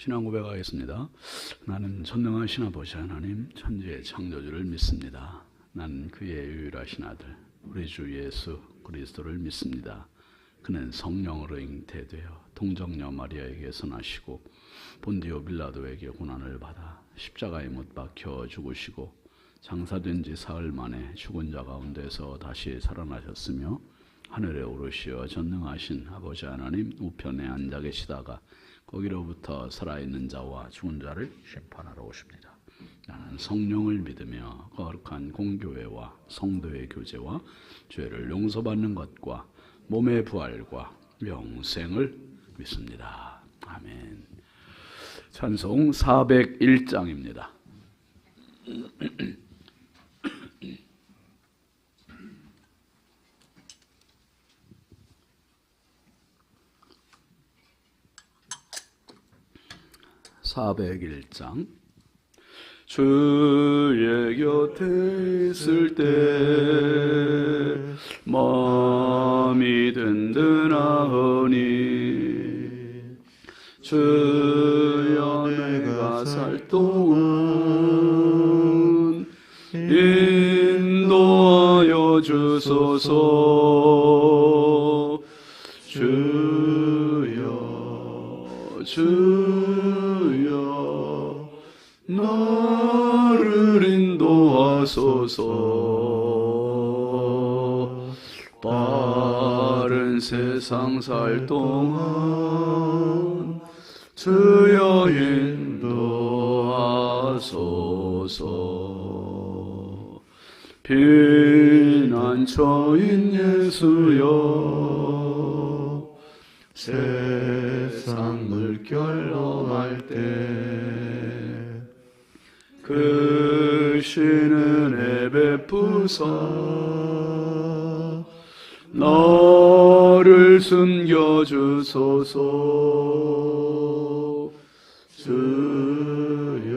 신앙 고백하겠습니다. 나는 전능하신 아버지 하나님 천지의 창조주를 믿습니다. 나는 그의 유일하신 아들 우리 주 예수 그리스도를 믿습니다. 그는 성령으로 잉태되어 동정녀 마리아에게서 나시고 본디오 빌라도에게 고난을 받아 십자가에 못 박혀 죽으시고 장사된 지 사흘 만에 죽은 자 가운데서 다시 살아나셨으며 하늘에 오르시어 전능하신 아버지 하나님 우편에 앉아 계시다가 거기로부터 살아있는 자와 죽은 자를 심판하러 오십니다. 나는 성령을 믿으며 거룩한 공교회와 성도의 교제와 죄를 용서받는 것과 몸의 부활과 영생을 믿습니다. 아멘. 찬송 401장입니다. (401장) 주의 곁에 있을 때 마음이 든든하오니 주여 내가 살 동안 인도하여 주소서. 주여 나를 인도하소서. 빠른 세상 살 동안 주여 인도하소서. 피난처인 예수여 세상 물결 엄할 때 크신 은혜 베푸사 나를 숨겨주소서. 주여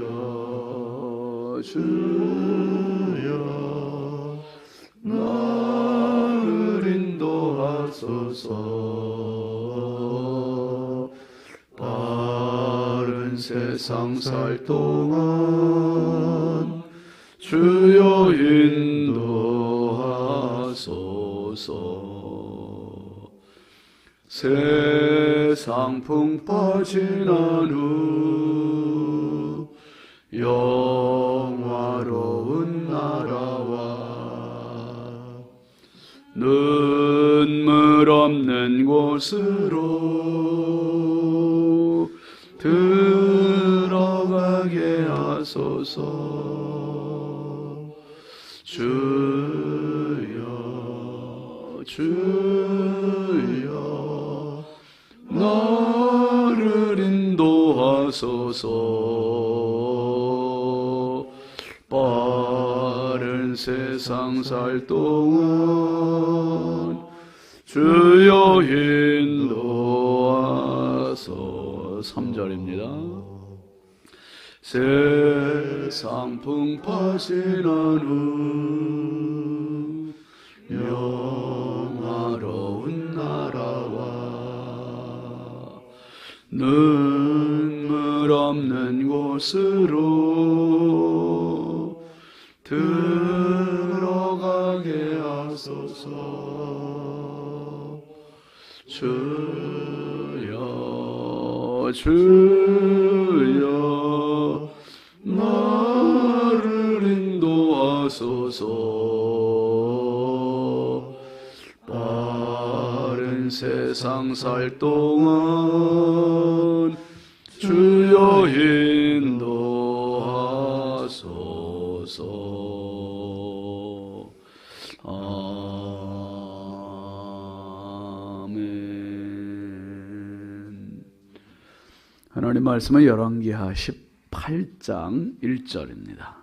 나를 인도하소서. 빠른 세상 살 동안 주여 인도하소서. 세상 풍 빠진 후 영화로운 나라와 눈물 없는 곳으로 들어가게 하소서. 주여 나를 인도하소서. 빠른 세상 살 동안 주여 인도하소서. 3절입니다. 세상 풍파진 후 영화로운 나라와 눈물 없는 곳으로 들어가게 하소서. 주여 나를 인도하소서. 빠른 세상 살 동안 주여 인도하소서. 아멘. 하나님 말씀은 열왕기하 18장 1절입니다.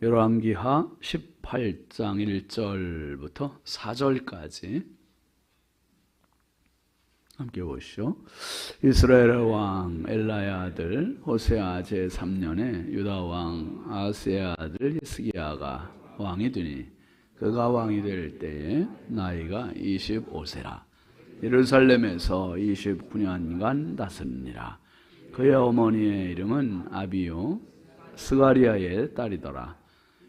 열왕기하 18장 1절부터 4절까지 함께 보시죠. 이스라엘 왕 엘라의 아들 호세아 제3년에 유다 왕 아하스의 아들 히스기야가 왕이 되니 그가 왕이 될 때에 나이가 25세라. 예루살렘에서 29년간 다스리니라. 그의 어머니의 이름은 아비요 스가리아의 딸이더라.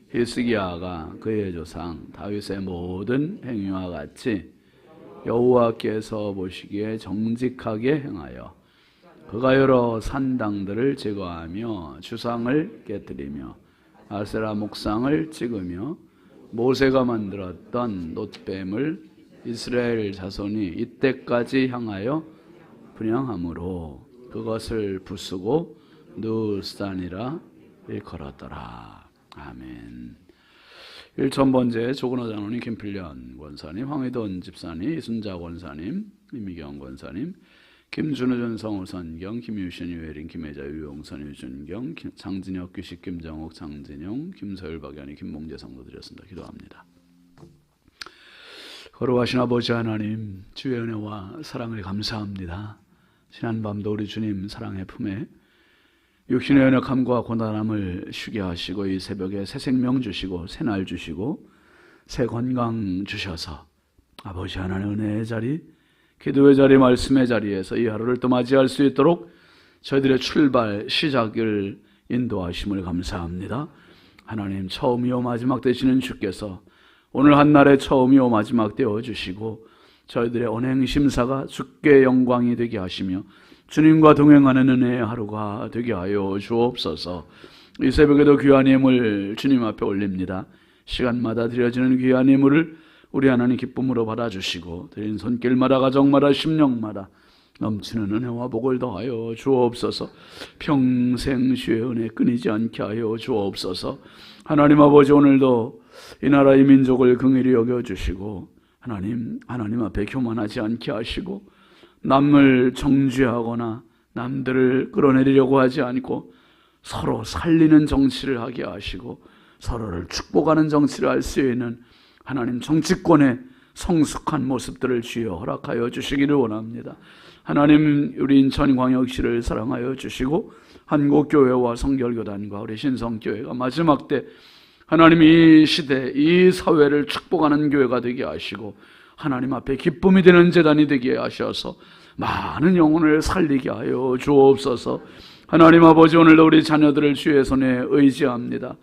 히스기야가 그의 조상 다윗의 모든 행위와 같이 여호와께서 보시기에 정직하게 행하여 그가 여러 산당들을 제거하며 주상을 깨뜨리며 아세라 목상을 찍으며 모세가 만들었던 놋뱀을 이스라엘 자손이 이때까지 향하여 분향함으로 그것을 부수고 누스단이라 일컬었더라. 아멘. 1000번째 조근호 장로님, 김필련 권사님, 황희돈 집사님, 이순자 권사님, 임미경 권사님, 김준호 전성우 선경, 김유신 유혜린, 김혜자 유용선 유준경, 장진혁 규식 김정옥 장진용, 김서율 박연희 김봉재 성도 드렸습니다. 기도합니다. 거룩하신 아버지 하나님, 주의 은혜와 사랑을 감사합니다. 지난밤도 우리 주님 사랑의 품에 육신의 연약함과 고난함을 쉬게 하시고 이 새벽에 새 생명 주시고 새 날 주시고 새 건강 주셔서 아버지 하나님 은혜의 자리, 기도의 자리, 말씀의 자리에서 이 하루를 또 맞이할 수 있도록 저희들의 출발, 시작을 인도하심을 감사합니다. 하나님, 처음이요 마지막 되시는 주께서 오늘 한날의 처음이요 마지막 되어주시고 저희들의 언행심사가 주께 영광이 되게 하시며 주님과 동행하는 은혜의 하루가 되게 하여 주옵소서. 이 새벽에도 귀한 예물 주님 앞에 올립니다. 시간마다 드려지는 귀한 예물을 우리 하나님 기쁨으로 받아주시고 드린 손길마다 가정마다 심령마다 넘치는 은혜와 복을 더하여 주옵소서. 평생 주의 은혜 끊이지 않게 하여 주옵소서. 하나님 아버지, 오늘도 이 나라 이 민족을 긍휼히 여겨주시고 하나님 앞에 교만하지 않게 하시고 남을 정죄하거나 남들을 끌어내리려고 하지 않고 서로 살리는 정치를 하게 하시고 서로를 축복하는 정치를 할 수 있는 하나님 정치권의 성숙한 모습들을 주여 허락하여 주시기를 원합니다. 하나님, 우리 인천광역시를 사랑하여 주시고 한국교회와 성결교단과 우리 신성교회가 마지막 때 하나님 이 시대, 이 사회를 축복하는 교회가 되게 하시고 하나님 앞에 기쁨이 되는 제단이 되게 하셔서 많은 영혼을 살리게 하여 주옵소서. 하나님 아버지, 오늘도 우리 자녀들을 주의 손에 의지합니다.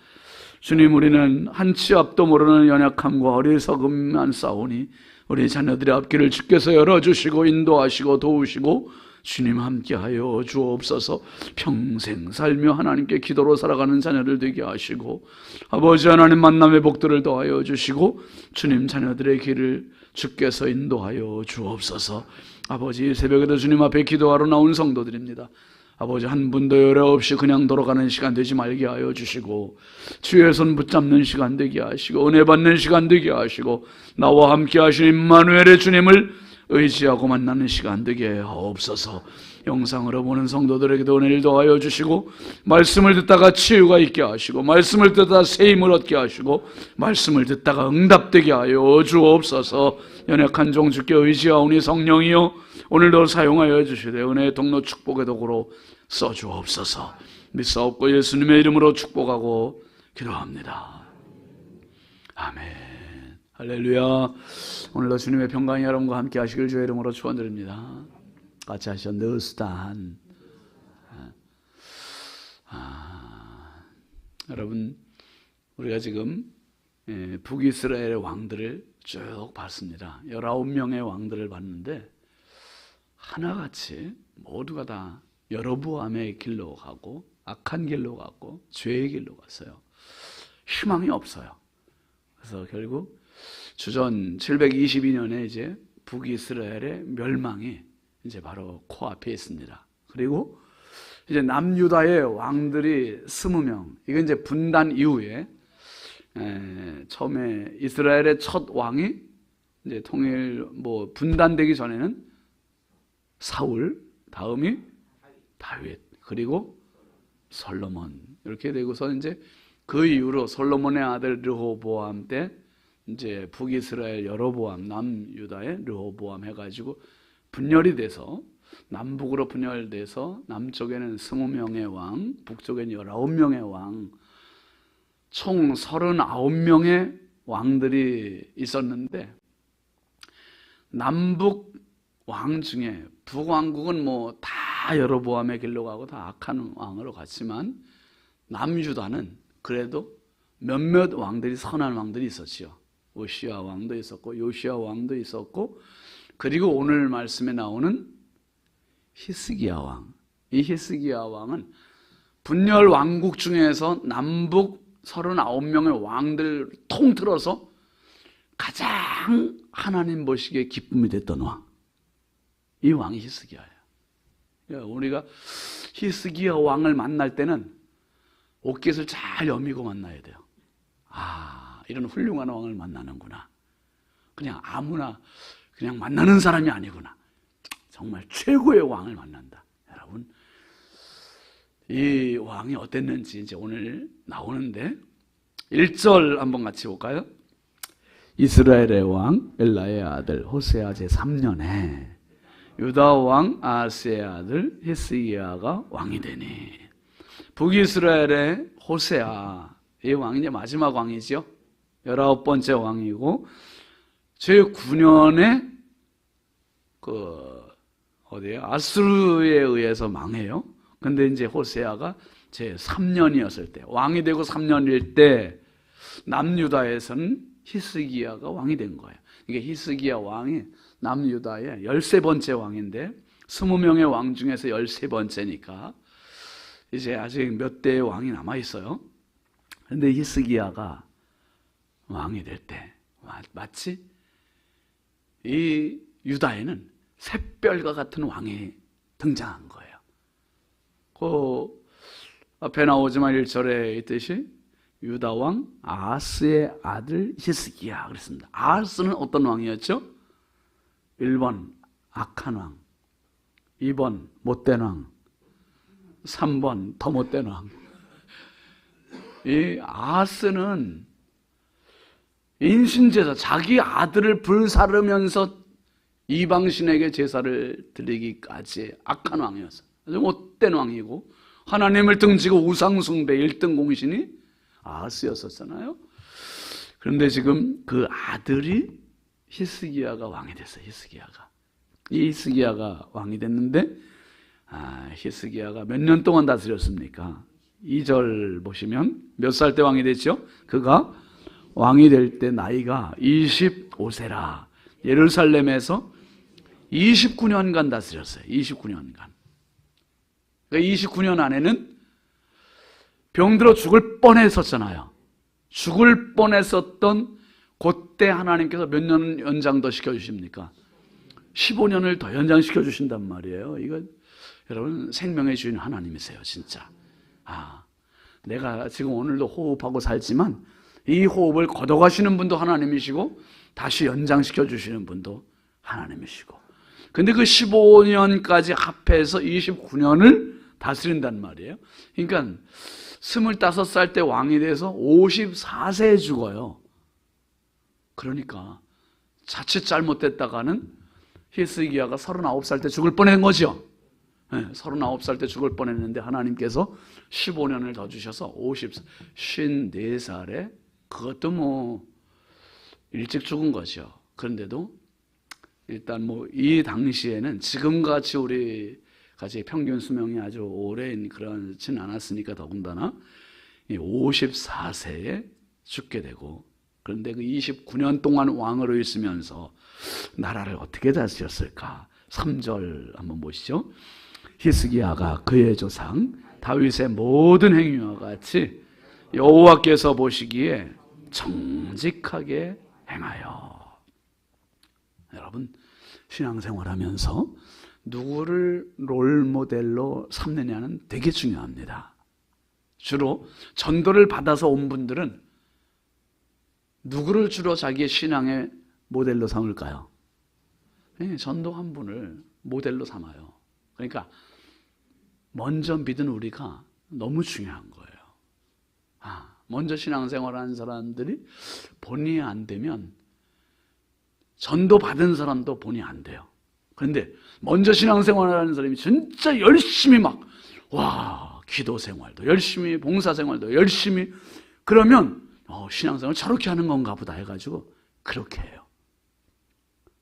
주님, 우리는 한 치 앞도 모르는 연약함과 어리석음만 싸우니 우리 자녀들의 앞길을 주께서 열어주시고 인도하시고 도우시고 주님 함께하여 주옵소서. 평생 살며 하나님께 기도로 살아가는 자녀들 되게 하시고 아버지 하나님 만남의 복들을 더하여 주시고 주님 자녀들의 길을 주께서 인도하여 주옵소서. 아버지, 새벽에도 주님 앞에 기도하러 나온 성도들입니다. 아버지, 한 분도 열애 없이 그냥 돌아가는 시간 되지 말게 하여 주시고 주의 손 붙잡는 시간 되게 하시고 은혜 받는 시간 되게 하시고 나와 함께 하신 임마누엘의 주님을 의지하고 만나는 시간 되게 하옵소서. 영상으로 보는 성도들에게도 은혜를 더하여 주시고 말씀을 듣다가 치유가 있게 하시고 말씀을 듣다가 세임을 얻게 하시고 말씀을 듣다가 응답되게 하여 주옵소서. 연약한 종 주께 의지하오니 성령이여 오늘도 사용하여 주시되 은혜의 통로 축복의 도구로 써주옵소서. 믿사옵고 예수님의 이름으로 축복하고 기도합니다. 아멘. 할렐루야. 오늘도 주님의 평강이 여러분과 함께 하시길 주의 이름으로 축원드립니다. 같이 하시죠. 느스단. 여러분, 우리가 지금 북이스라엘의 왕들을 쭉 봤습니다. 19명의 왕들을 봤는데 하나같이 모두가 다 여로보암의 길로 가고 악한 길로 가고 죄의 길로 갔어요. 희망이 없어요. 그래서 결국 주전 722년에 이제 북이스라엘의 멸망이 이제 바로 코앞에 있습니다. 그리고 이제 남유다의 왕들이 20명. 이건 이제 분단 이후에 처음에 이스라엘의 첫 왕이 이제 분단되기 전에는 사울, 다음이 다윗, 그리고 솔로몬 이렇게 되고서 이제 그 이후로 솔로몬의 아들 르호보암 때 이제 북이스라엘 여로보암, 남유다의 르호보암 해가지고 분열이 돼서 남북으로 분열돼서 남쪽에는 20명의 왕, 북쪽에는 19명의 왕, 총 39명의 왕들이 있었는데 남북 왕 중에 북왕국은 뭐 다 여로보암의 길로 가고 다 악한 왕으로 갔지만 남유다는 그래도 몇몇 왕들이 선한 왕들이 있었지요. 오시아 왕도 있었고 요시아 왕도 있었고 그리고 오늘 말씀에 나오는 히스기야 왕. 이 히스기야 왕은 분열 왕국 중에서 남북 39명의 왕들 통틀어서 가장 하나님 보시기에 기쁨이 됐던 왕. 이 왕이 히스기야예요. 우리가 히스기야 왕을 만날 때는 옷깃을 잘 여미고 만나야 돼요. 아, 이런 훌륭한 왕을 만나는구나. 그냥 아무나 그냥 만나는 사람이 아니구나. 정말 최고의 왕을 만난다. 여러분, 이 왕이 어땠는지 이제 오늘 나오는데 1절 한번 같이 볼까요? 이스라엘의 왕 엘라의 아들 호세아 제3년에 유다 왕 아하스의 아들 히스기야가 왕이 되니. 북이스라엘의 호세아, 이 왕이 이제 마지막 왕이죠. 19번째 왕이고 제9년에 아수르에 의해서 망해요. 근데 이제 호세아가 제3년이었을 때, 왕이 되고 3년일 때 남유다에서는 히스기야가 왕이 된 거예요. 이게 히스기야 왕이 남유다의 13번째 왕인데 20명의 왕 중에서 13번째니까 이제 아직 몇 대의 왕이 남아있어요. 그런데 히스기야가 왕이 될 때 마치 이 유다에는 샛별과 같은 왕이 등장한 거예요. 그 앞에 나오지만 1절에 있듯이 유다 왕 아하스의 아들 히스기야 그랬습니다. 아하스는 어떤 왕이었죠? 1번 악한 왕, 2번 못된 왕, 3번 더 못된 왕. 이 아하스는 인신제사, 자기 아들을 불사르면서 이방신에게 제사를 드리기까지 악한 왕이었어요. 아주 못된 왕이고 하나님을 등지고 우상숭배 1등 공신이 아하스였었잖아요. 그런데 지금 그 아들이 히스기야가 왕이 됐어요. 이 히스기야가 왕이 됐는데 히스기야가 몇 년 동안 다스렸습니까? 2절 보시면 몇 살 때 왕이 됐죠? 그가 왕이 될 때 나이가 25세라. 예루살렘에서 29년간 다스렸어요. 29년간. 그러니까 29년 안에는 병들어 죽을 뻔했었잖아요. 죽을 뻔했었던 그때 하나님께서 몇 년 연장 더 시켜주십니까? 15년을 더 연장시켜 주신단 말이에요. 이거 여러분 생명의 주인 하나님이세요. 진짜. 내가 지금 오늘도 호흡하고 살지만 이 호흡을 걷어가시는 분도 하나님이시고 다시 연장시켜 주시는 분도 하나님이시고, 근데 그 15년까지 합해서 29년을 다스린단 말이에요. 그러니까 25살 때 왕이 돼서 54세에 죽어요. 그러니까 자칫 잘못됐다가는 히스기야가 39살 때 죽을 뻔한 거죠. 39살 때 죽을 뻔했는데 하나님께서 15년을 더 주셔서 54살에, 그것도 뭐 일찍 죽은 거죠. 그런데도 일단 뭐 이 당시에는 지금같이 우리 같이 평균 수명이 아주 오랜 그렇지는 않았으니까 더군다나 54세에 죽게 되고, 그런데 그 29년 동안 왕으로 있으면서 나라를 어떻게 다스렸을까? 3절 한번 보시죠. 히스기야가 그의 조상 다윗의 모든 행위와 같이 여호와께서 보시기에 정직하게 행하여. 여러분, 신앙생활하면서 누구를 롤모델로 삼느냐는 되게 중요합니다. 주로 전도를 받아서 온 분들은 누구를 주로 자기의 신앙의 모델로 삼을까요? 전도 한 분을 모델로 삼아요. 그러니까 먼저 믿은 우리가 너무 중요한 거예요. 먼저 신앙생활하는 사람들이 본이 안 되면 전도 받은 사람도 본이 안 돼요. 그런데 먼저 신앙생활하는 사람이 진짜 열심히 기도 생활도 열심히, 봉사 생활도 열심히, 그러면 신앙생활 저렇게 하는 건가 보다 해가지고 그렇게 해요.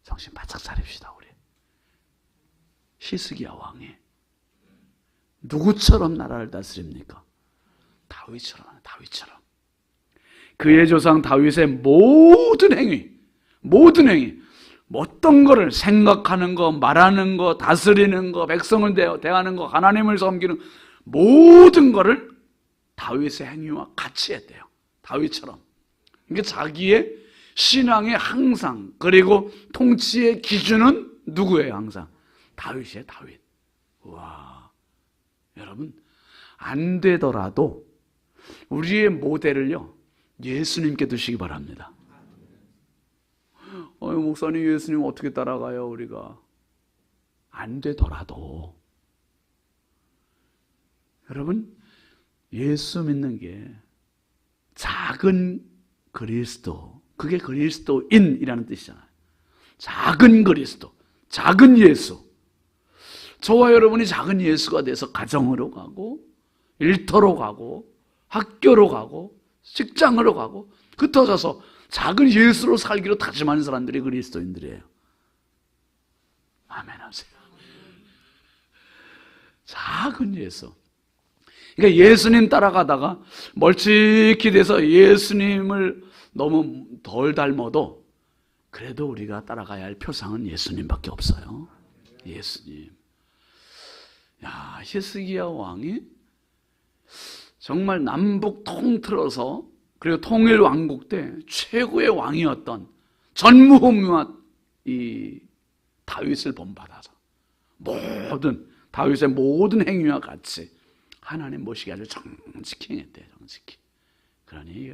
정신 바짝 차립시다. 우리 히스기야 왕이 누구처럼 나라를 다스립니까? 다윗처럼. 그의 조상 다윗의 모든 행위, 어떤 거를 생각하는 거, 말하는 거, 다스리는 거, 백성을 대하는 거, 하나님을 섬기는 모든 거를 다윗의 행위와 같이 했대요. 다윗처럼. 그러니까 자기의 신앙의 항상, 그리고 통치의 기준은 누구예요? 항상 다윗이에요. 다윗. 와, 여러분, 안 되더라도 우리의 모델을요 예수님께 두시기 바랍니다. 목사님, 예수님 어떻게 따라가요? 우리가 안 되더라도 여러분, 예수 믿는 게 작은 그리스도, 그게 그리스도인이라는 뜻이잖아요. 작은 그리스도, 작은 예수. 저와 여러분이 작은 예수가 돼서 가정으로 가고, 일터로 가고, 학교로 가고, 직장으로 가고, 흩어져서 작은 예수로 살기로 다짐하는 사람들이 그리스도인들이에요. 아멘 하세요. 작은 예수. 그러니까 예수님 따라가다가 멀찍이 돼서 예수님을 너무 덜 닮아도 그래도 우리가 따라가야 할 표상은 예수님밖에 없어요. 예수님. 야, 히스기야 왕이 정말 남북 통틀어서, 그리고 통일 왕국 때 최고의 왕이었던 전무후무한 이 다윗을 본받아서 다윗의 모든 행위와 같이 하나님 모시기 아주 정직히 행했대요. 정직히. 그러니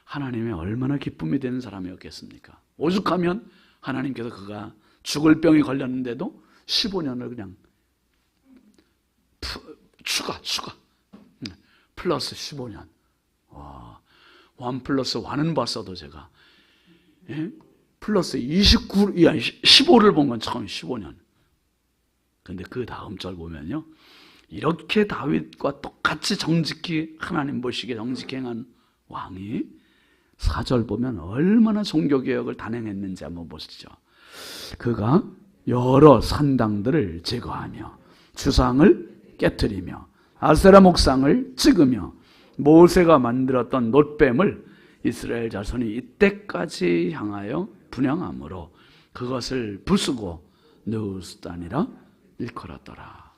하나님의 얼마나 기쁨이 되는 사람이었겠습니까? 오죽하면 하나님께서 그가 죽을 병이 걸렸는데도 15년을 그냥 추가 플러스 15년. 와, 1 플러스 1은 봤어도 제가 플러스 15를 본 건 처음 15년. 근데 그 다음 절 보면요, 이렇게 다윗과 똑같이 정직히 하나님 보시기에 정직히 행한 왕이 4절 보면 얼마나 종교개혁을 단행했는지 한번 보시죠. 그가 여러 산당들을 제거하며 주상을 깨트리며 아세라 목상을 찍으며 모세가 만들었던 놋뱀을 이스라엘 자손이 이때까지 향하여 분향함으로 그것을 부수고 느우스단이라 일컬었더라.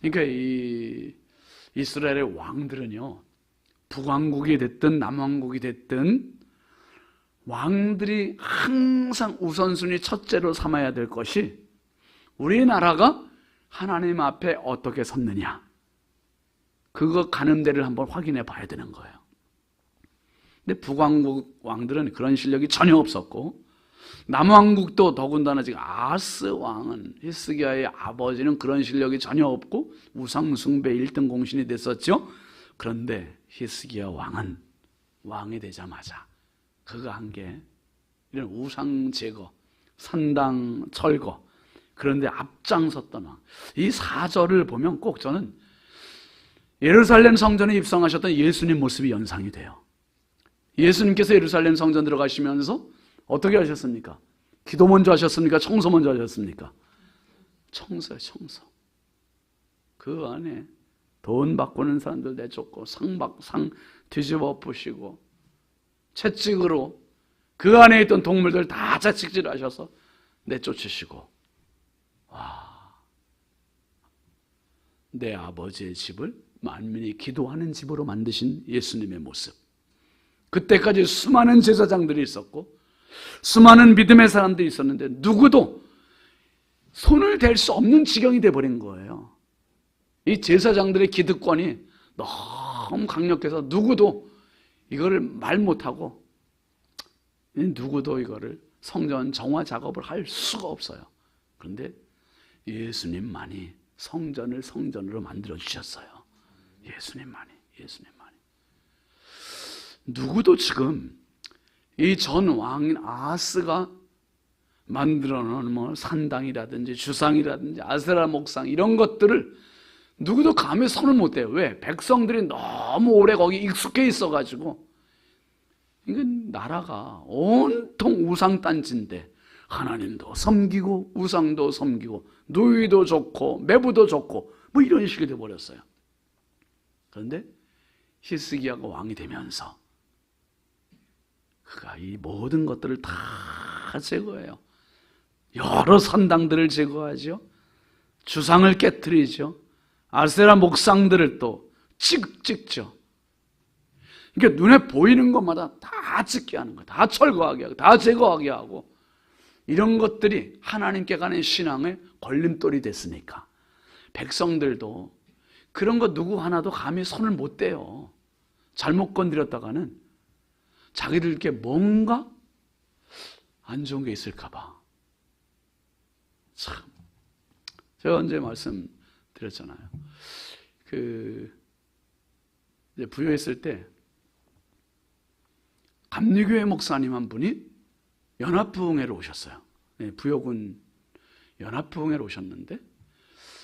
그러니까 이 이스라엘의 왕들은요, 북왕국이 됐든 남왕국이 됐든 왕들이 항상 우선순위 첫째로 삼아야 될 것이 우리나라가 하나님 앞에 어떻게 섰느냐, 그거 가늠대를 한번 확인해 봐야 되는 거예요. 근데 북왕국 왕들은 그런 실력이 전혀 없었고, 남왕국도 더군다나 지금 아하스 왕은, 히스기야의 아버지는 그런 실력이 전혀 없고 우상숭배 1등 공신이 됐었죠. 그런데 히스기야 왕은 왕이 되자마자 그가 한 게 이런 우상 제거, 산당 철거, 그런데 앞장섰던 왕. 이 4절을 보면 꼭 저는 예루살렘 성전에 입성하셨던 예수님 모습이 연상이 돼요. 예수님께서 예루살렘 성전 들어가시면서 어떻게 하셨습니까? 기도 먼저 하셨습니까? 청소 먼저 하셨습니까? 청소요, 청소. 그 안에 돈 바꾸는 사람들 내쫓고, 상 뒤집어 엎으시고, 채찍으로 그 안에 있던 동물들 다 채찍질 하셔서 내쫓으시고, 와, 내 아버지의 집을 만민이 기도하는 집으로 만드신 예수님의 모습. 그때까지 수많은 제사장들이 있었고 수많은 믿음의 사람들이 있었는데 누구도 손을 댈 수 없는 지경이 돼버린 거예요. 이 제사장들의 기득권이 너무 강력해서 누구도 이거를 말 못하고, 누구도 이거를 성전 정화 작업을 할 수가 없어요. 그런데 예수님만이 성전을 성전으로 만들어 주셨어요. 예수님만이. 누구도 지금 이 전 왕인 아하스가 만들어 놓은 뭐 산당이라든지 주상이라든지 아세라 목상 이런 것들을 누구도 감히 손을 못 대요. 왜? 백성들이 너무 오래 거기 익숙해 있어가지고 이게 나라가 온통 우상단지인데 하나님도 섬기고 우상도 섬기고 누이도 좋고 매부도 좋고 뭐 이런 식이 돼버렸어요. 그런데 히스기야가 왕이 되면서 그가 이 모든 것들을 다 제거해요. 여러 산당들을 제거하죠. 주상을 깨뜨리죠. 아세라 목상들을 또 찍죠. 그러니까 눈에 보이는 것마다 다 찍게 하는 거예요. 다 철거하게 하고 다 제거하게 하고, 이런 것들이 하나님께 가는 신앙의 걸림돌이 됐으니까 백성들도 그런 거 누구 하나도 감히 손을 못 대요. 잘못 건드렸다가는 자기들께 뭔가 안 좋은 게 있을까 봐. 참, 제가 언제 말씀드렸잖아요. 이제 부여했을 때 감리교회 목사님 한 분이 연합부흥회로 오셨어요. 네, 부여군 연합부흥회로 오셨는데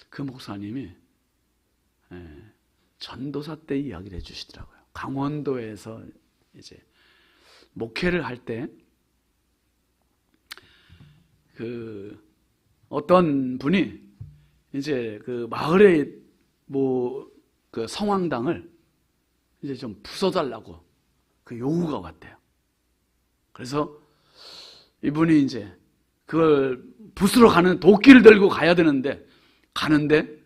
그 목사님이 전도사 때 이야기를 해주시더라고요. 강원도에서 이제 목회를 할 때 어떤 분이 이제 그 마을의 그 성황당을 이제 좀 부숴달라고 그 요구가 왔대요. 그래서 이분이 이제 그걸 부수러 가는 도끼를 들고 가야 되는데, 가는데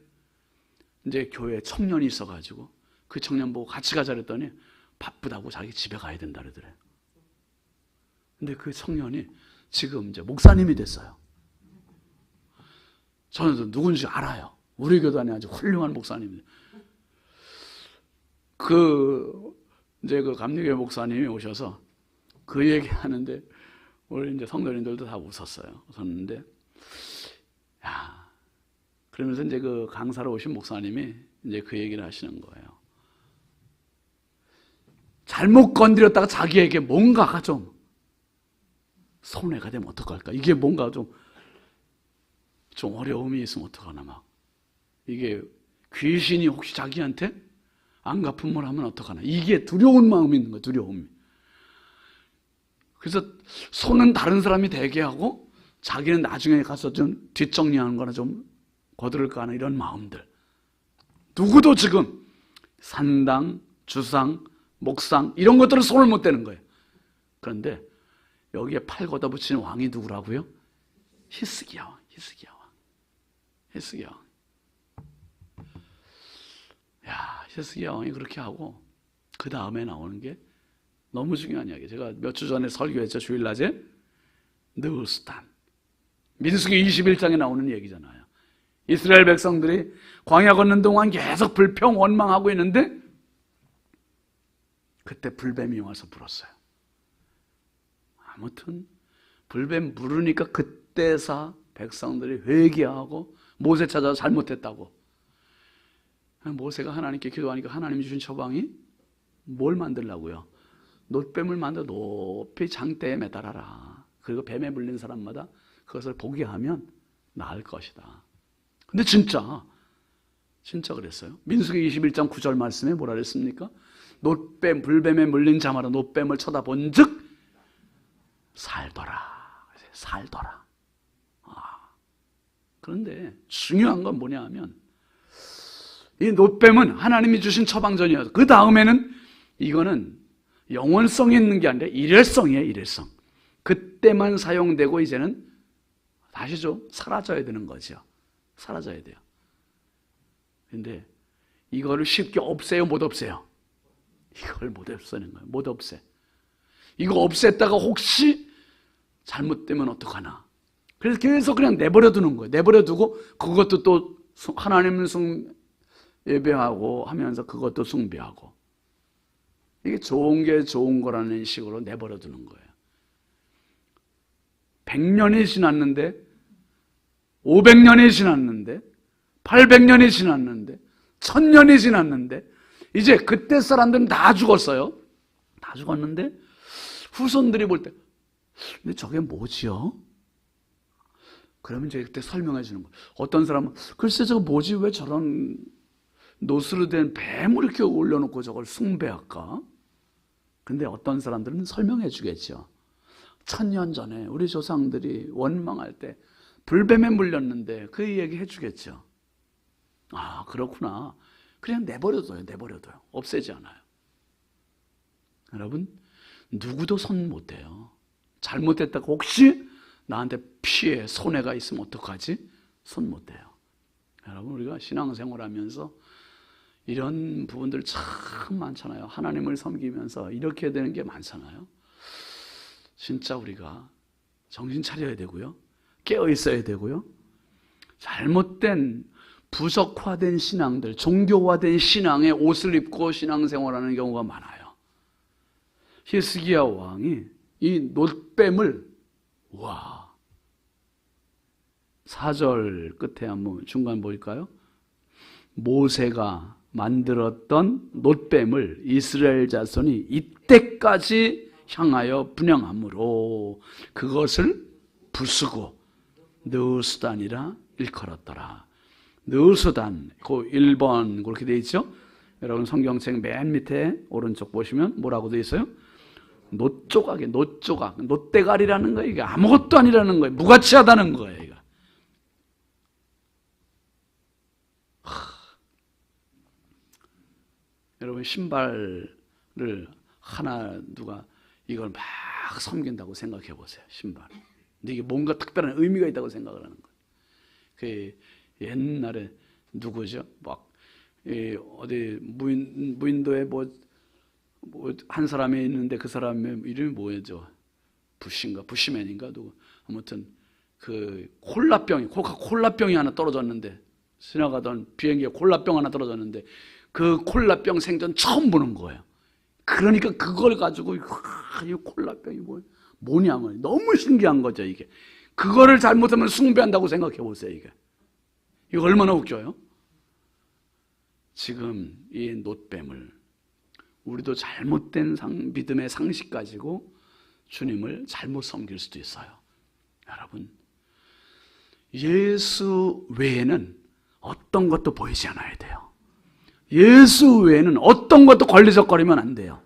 이제 교회에 청년이 있어가지고 그 청년 보고 같이 가자 그랬더니 바쁘다고 자기 집에 가야 된다 그러더래요. 근데 그 청년이 지금 이제 목사님이 됐어요. 저는 누군지 알아요. 우리 교단에 아주 훌륭한 목사님입니다. 이제 그 감리교회 목사님이 오셔서 그 얘기 하는데 우리 이제 성도님들도 다 웃었는데, 그러면서 이제 그 강사로 오신 목사님이 이제 그 얘기를 하시는 거예요. 잘못 건드렸다가 자기에게 뭔가가 좀 손해가 되면 어떡할까? 이게 뭔가 좀 어려움이 있으면 어떡하나 막. 이게 귀신이 혹시 자기한테 안 갚은 뭘 하면 어떡하나. 이게 두려운 마음이 있는 거예요, 두려움이. 그래서 손은 다른 사람이 대게 하고 자기는 나중에 가서 좀 뒷정리하는 거나 좀 거두를까 하는 이런 마음들. 누구도 지금 산당, 주상, 목상 이런 것들은 손을 못 대는 거예요. 그런데 여기에 팔 걷어붙이는 왕이 누구라고요? 히스기야 왕. 히스기야 왕이 그렇게 하고 그 다음에 나오는 게 너무 중요한 이야기예요. 제가 몇 주 전에 설교했죠. 주일낮에 느흐스탄. 민수기 21장에 나오는 얘기잖아요. 이스라엘 백성들이 광야 걷는 동안 계속 불평 원망하고 있는데 그때 불뱀이 와서 물었어요. 아무튼 불뱀 물으니까 그때서 백성들이 회개하고 모세 찾아서 잘못했다고. 모세가 하나님께 기도하니까 하나님이 주신 처방이 뭘 만들라고요? 놋뱀을 만들어 높이 장대에 매달아라. 그리고 뱀에 물린 사람마다 그것을 보게 하면 나을 것이다. 근데 진짜 그랬어요. 민수기 21장 9절 말씀에 뭐라 그랬습니까? 불뱀에 물린 자마다 놋뱀을 쳐다본 즉 살더라. 그런데 중요한 건 뭐냐 하면 이 놋뱀은 하나님이 주신 처방전이어서 그 다음에는 이거는 영원성이 있는 게 아니라 일회성이에요. 일회성. 그때만 사용되고 이제는 다시 좀 사라져야 되는 거죠. 사라져야 돼요. 그런데 이거를 쉽게 없애요? 못 없애요? 이걸 못 없애는 거예요. 못 없애. 이거 없앴다가 혹시 잘못되면 어떡하나. 그래서 계속 그냥 내버려 두는 거예요. 내버려 두고 그것도 또 하나님을 예배하고 하면서 그것도 숭배하고. 이게 좋은 게 좋은 거라는 식으로 내버려 두는 거예요. 100년이 지났는데 500년이 지났는데 800년이 지났는데 1000년이 지났는데 이제 그때 사람들은 다 죽었어요. 다 죽었는데 후손들이 볼 때 근데 저게 뭐지요? 그러면 이제 그때 설명해 주는 거예요. 어떤 사람은 글쎄 저거 뭐지? 왜 저런 노스로 된 뱀을 이렇게 올려놓고 저걸 숭배할까? 근데 어떤 사람들은 설명해 주겠죠. 1000년 전에 우리 조상들이 원망할 때 불뱀에 물렸는데 그 얘기 해 주겠죠. 아, 그렇구나. 그냥 내버려둬요. 없애지 않아요. 여러분, 누구도 손 못 대요. 잘못했다가 혹시 나한테 피해 손해가 있으면 어떡하지? 손 못 대요. 여러분, 우리가 신앙생활하면서 이런 부분들 참 많잖아요. 하나님을 섬기면서 이렇게 되는 게 많잖아요. 진짜 우리가 정신 차려야 되고요. 깨어 있어야 되고요. 잘못된 부적화된 신앙들, 종교화된 신앙의 옷을 입고 신앙생활하는 경우가 많아요. 히스기야 왕이 이 놋뱀을 4절 끝에 한번 중간 보일까요? 모세가 만들었던 놋뱀을 이스라엘 자손이 이때까지 향하여 분향함으로 그것을 부수고 느수단이라 일컬었더라. 느수단, 그 1번 그렇게 되어 있죠? 여러분 성경책 맨 밑에 오른쪽 보시면 뭐라고 되어 있어요? 놋조각이에요. 놋조각, 놋대가리라는 거예요. 이게 아무것도 아니라는 거예요. 무가치하다는 거예요. 이거. 여러분 신발을 하나 누가 이걸 막 섬긴다고 생각해 보세요. 신발. 근데 이게 뭔가 특별한 의미가 있다고 생각을 하는 거예요. 그 옛날에 누구죠? 막 어디 무인도에 뭐 한 사람이 있는데 그 사람의 이름이 뭐였죠? 부시맨인가 누구? 아무튼 그 콜라병이 하나 떨어졌는데 지나가던 비행기에 콜라병 하나 떨어졌는데 그 콜라병 생전 처음 보는 거예요. 그러니까 그걸 가지고 이 콜라병이 뭐냐면 너무 신기한 거죠. 이게 그거를 잘못하면 숭배한다고 생각해 보세요. 이거 얼마나 웃겨요? 지금 이 놋뱀을 우리도 잘못된 믿음의 상식 가지고 주님을 잘못 섬길 수도 있어요. 여러분, 예수 외에는 어떤 것도 보이지 않아야 돼요. 예수 외에는 어떤 것도 걸리적거리면 안 돼요.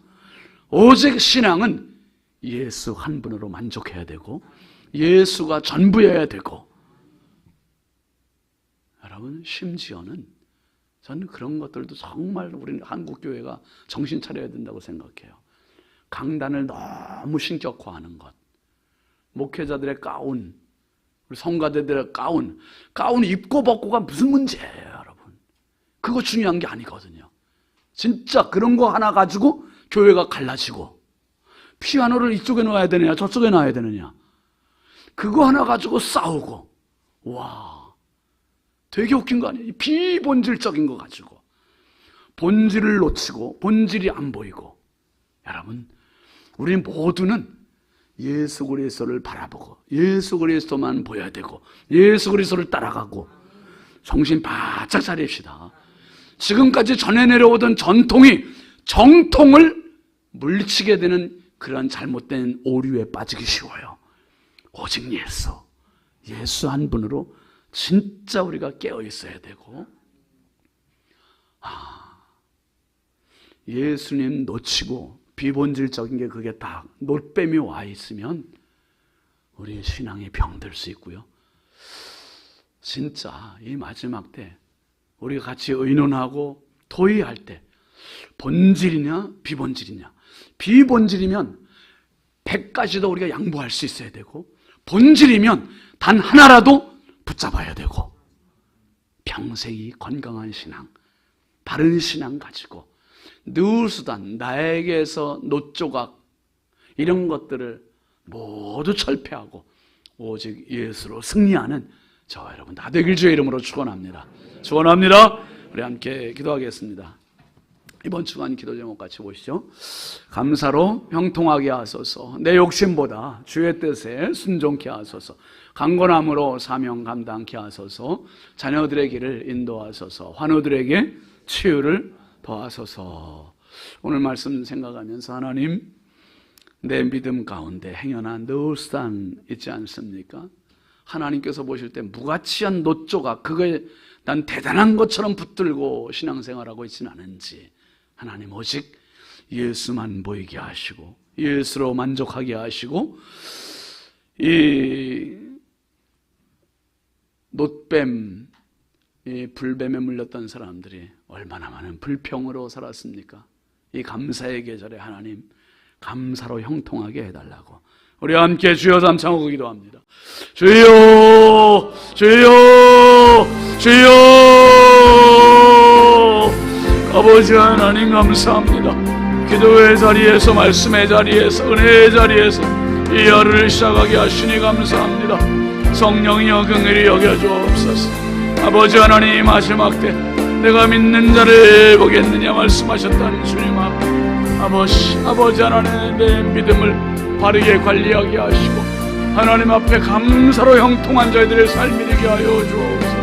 오직 신앙은 예수 한 분으로 만족해야 되고 예수가 전부여야 되고, 여러분 심지어는 저는 그런 것들도 정말 우리 한국교회가 정신 차려야 된다고 생각해요. 강단을 너무 신격화하는 것, 목회자들의 가운, 우리 성가대들의 가운 입고 벗고가 무슨 문제예요, 여러분? 그거 중요한 게 아니거든요. 진짜 그런 거 하나 가지고 교회가 갈라지고, 피아노를 이쪽에 놔야 되느냐 저쪽에 놔야 되느냐, 그거 하나 가지고 싸우고, 되게 웃긴 거 아니에요? 비본질적인 거 가지고 본질을 놓치고 본질이 안 보이고. 여러분, 우리 모두는 예수 그리스도를 바라보고 예수 그리스도만 보여야 되고 예수 그리스도를 따라가고 정신 바짝 차립시다. 지금까지 전해 내려오던 전통이 정통을 물리치게 되는 그런 잘못된 오류에 빠지기 쉬워요. 오직 예수 한 분으로 진짜 우리가 깨어 있어야 되고, 예수님 놓치고 비본질적인 게 그게 다 놋뱀이 와 있으면 우리 신앙이 병들 수 있고요. 진짜 이 마지막 때 우리가 같이 의논하고 토의할 때 본질이냐 비본질이냐, 비본질이면 100가지도 우리가 양보할 수 있어야 되고 본질이면 단 하나라도 붙잡아야 되고, 평생이 건강한 신앙, 바른 신앙 가지고 느수단, 나에게서 놋조각 이런 것들을 모두 철폐하고 오직 예수로 승리하는 저와 여러분 다 되길 주의 이름으로 축원합니다. 우리 함께 기도하겠습니다. 이번 주간 기도 제목 같이 보시죠. 감사로 형통하게 하소서. 내 욕심보다 주의 뜻에 순종케 하소서. 강건함으로 사명 감당케 하소서. 자녀들의 길을 인도하소서. 환우들에게 치유를 더하소서. 오늘 말씀 생각하면서 하나님, 내 믿음 가운데 행여나 느수단 있지 않습니까? 하나님께서 보실 때 무가치한 놋조각, 그거에 난 대단한 것처럼 붙들고 신앙생활하고 있지는 않은지, 하나님 오직 예수만 보이게 하시고 예수로 만족하게 하시고, 이 놋뱀, 이 불뱀에 물렸던 사람들이 얼마나 많은 불평으로 살았습니까? 이 감사의 계절에 하나님 감사로 형통하게 해달라고 우리 함께 주여 잠창하고 기도합니다. 주여, 주여, 주여. 아버지 하나님 감사합니다. 기도의 자리에서, 말씀의 자리에서, 은혜의 자리에서 이 하루를 시작하게 하시니 감사합니다. 성령이여 긍휼히 여겨주옵소서. 아버지 하나님, 마지막 때 내가 믿는 자를 보겠느냐 말씀하셨던 주님 앞에 아버지 하나님, 내 믿음을 바르게 관리하게 하시고 하나님 앞에 감사로 형통한 저희들의 삶이 되게 하여 주옵소서.